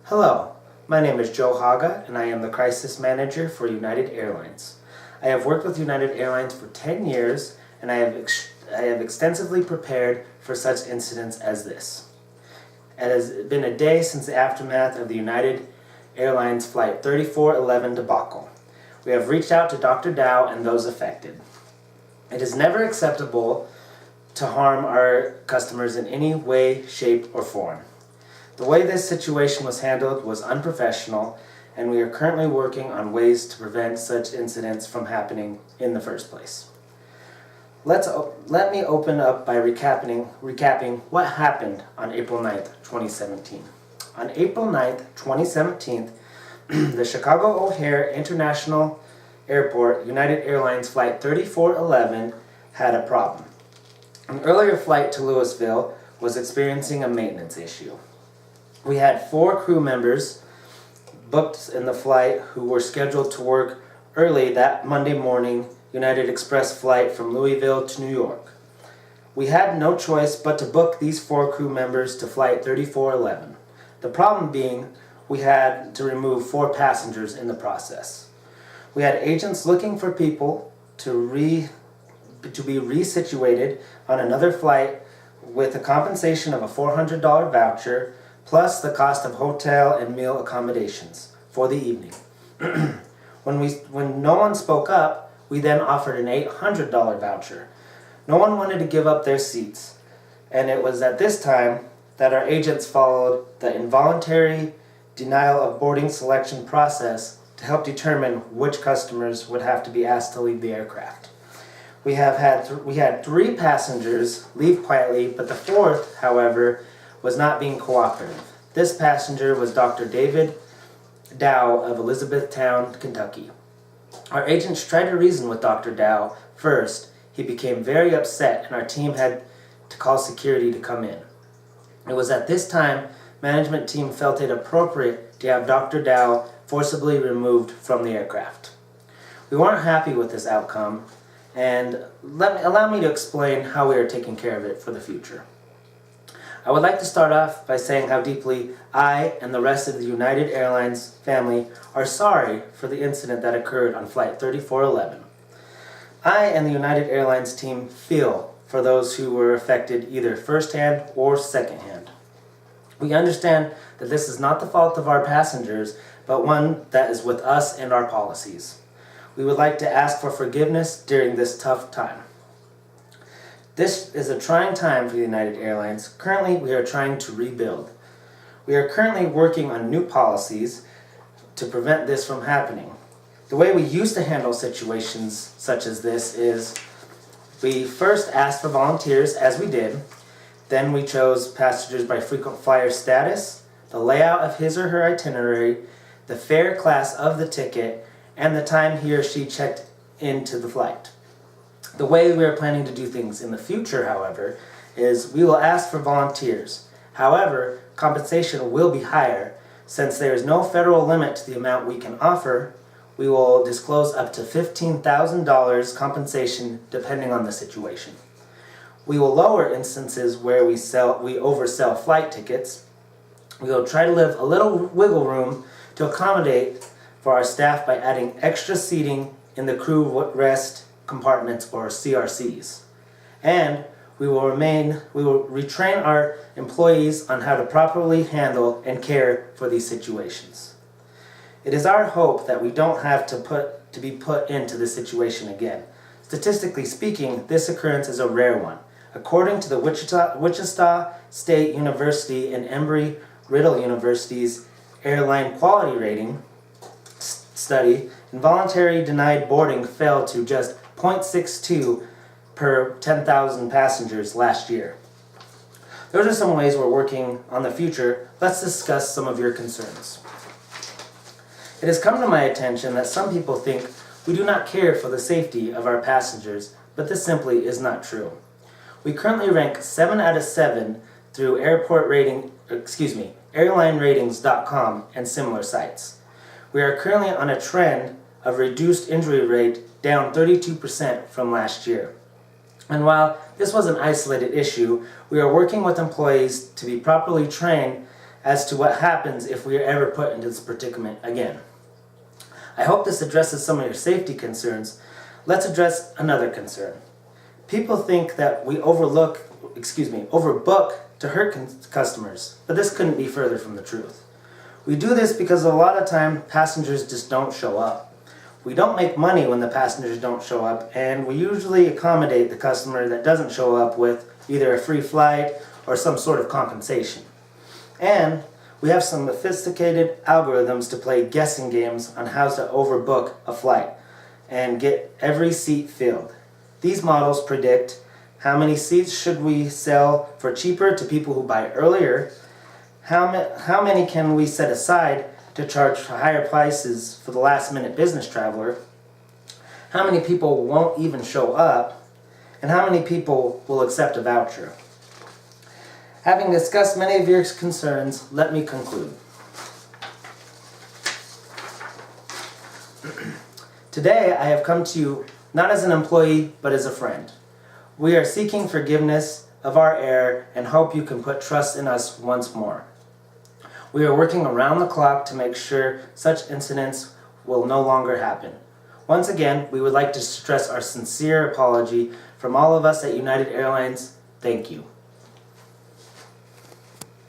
Hello, my name is Joe Haga and I am the Crisis Manager for United Airlines. I have worked with United Airlines for 10 years and I have extensively prepared for such incidents as this. It has been a day since the aftermath of the United Airlines Flight 3411 debacle. We have reached out to Dr. Dow and those affected. It is never acceptable to harm our customers in any way, shape, or form. The way this situation was handled was unprofessional, and we are currently working on ways to prevent such incidents from happening in the first place. Let me open up by recapping what happened on April 9th, 2017. On April 9th, 2017, the Chicago O'Hare International Airport United Airlines Flight 3411 had a problem. An earlier flight to Louisville was experiencing a maintenance issue. We had 4 crew members booked in the flight who were scheduled to work early that Monday morning United Express flight from Louisville to New York. We had no choice but to book these 4 crew members to Flight 3411. The problem being we had to remove 4 passengers in the process. We had agents looking for people to be resituated on another flight with a compensation of a $400 voucher plus the cost of hotel and meal accommodations for the evening. When no one spoke up, we then offered an $800 voucher. No one wanted to give up their seats, and it was at this time that our agents followed the involuntary denial of boarding selection process to help determine which customers would have to be asked to leave the aircraft. We had 3 passengers leave quietly, but the 4th, however, was not being cooperative. This passenger was Dr. David Dow of Elizabethtown, Kentucky. Our agents tried to reason with Dr. Dow first. He became very upset and our team had to call security to come in. It was at this time management team felt it appropriate to have Dr. Dow forcibly removed from the aircraft. We weren't happy with this outcome, and allow me to explain how we are taking care of it for the future. I would like to start off by saying how deeply I and the rest of the United Airlines family are sorry for the incident that occurred on Flight 3411. I and the United Airlines team feel for those who were affected either firsthand or secondhand. We understand that this is not the fault of our passengers, but one that is with us and our policies. We would like to ask for forgiveness during this tough time. This is a trying time for United Airlines. Currently, we are trying to rebuild. We are currently working on new policies to prevent this from happening. The way we used to handle situations such as this is we first asked for volunteers, as we did. Then we chose passengers by frequent flyer status, the layout of his or her itinerary, the fare class of the ticket, and the time he or she checked into the flight. The way we are planning to do things in the future, however, is we will ask for volunteers. However, compensation will be higher. Since there is no federal limit to the amount we can offer, we will disclose up to $15,000 compensation depending on the situation. We will lower instances where we oversell flight tickets. We will try to leave a little wiggle room to accommodate for our staff by adding extra seating in the crew rest compartments or CRCs. And we will retrain our employees on how to properly handle and care for these situations. It is our hope that we don't have to be put into this situation again. Statistically speaking, this occurrence is a rare one. According to the Wichita State University and Embry-Riddle University's Airline Quality Rating study, involuntary denied boarding fell to just 0.62 per 10,000 passengers last year. Those are some ways we're working on the future. Let's discuss some of your concerns. It has come to my attention that some people think we do not care for the safety of our passengers, but this simply is not true. We currently rank 7 out of 7 through airlineratings.com and similar sites. We are currently on a trend of reduced injury rate, down 32% from last year. And while this was an isolated issue, we are working with employees to be properly trained as to what happens if we are ever put into this predicament again. I hope this addresses some of your safety concerns. Let's address another concern. People think that we overbook to hurt customers, but this couldn't be further from the truth. We do this because a lot of time passengers just don't show up. We don't make money when the passengers don't show up, and we usually accommodate the customer that doesn't show up with either a free flight or some sort of compensation. And we have some sophisticated algorithms to play guessing games on how to overbook a flight and get every seat filled. These models predict how many seats should we sell for cheaper to people who buy earlier, how many can we set aside to charge higher prices for the last minute business traveler, how many people won't even show up, and how many people will accept a voucher. Having discussed many of your concerns, let me conclude. Today I have come to you not as an employee, but as a friend. We are seeking forgiveness of our error and hope you can put trust in us once more. We are working around the clock to make sure such incidents will no longer happen. Once again, we would like to stress our sincere apology from all of us at United Airlines. Thank you.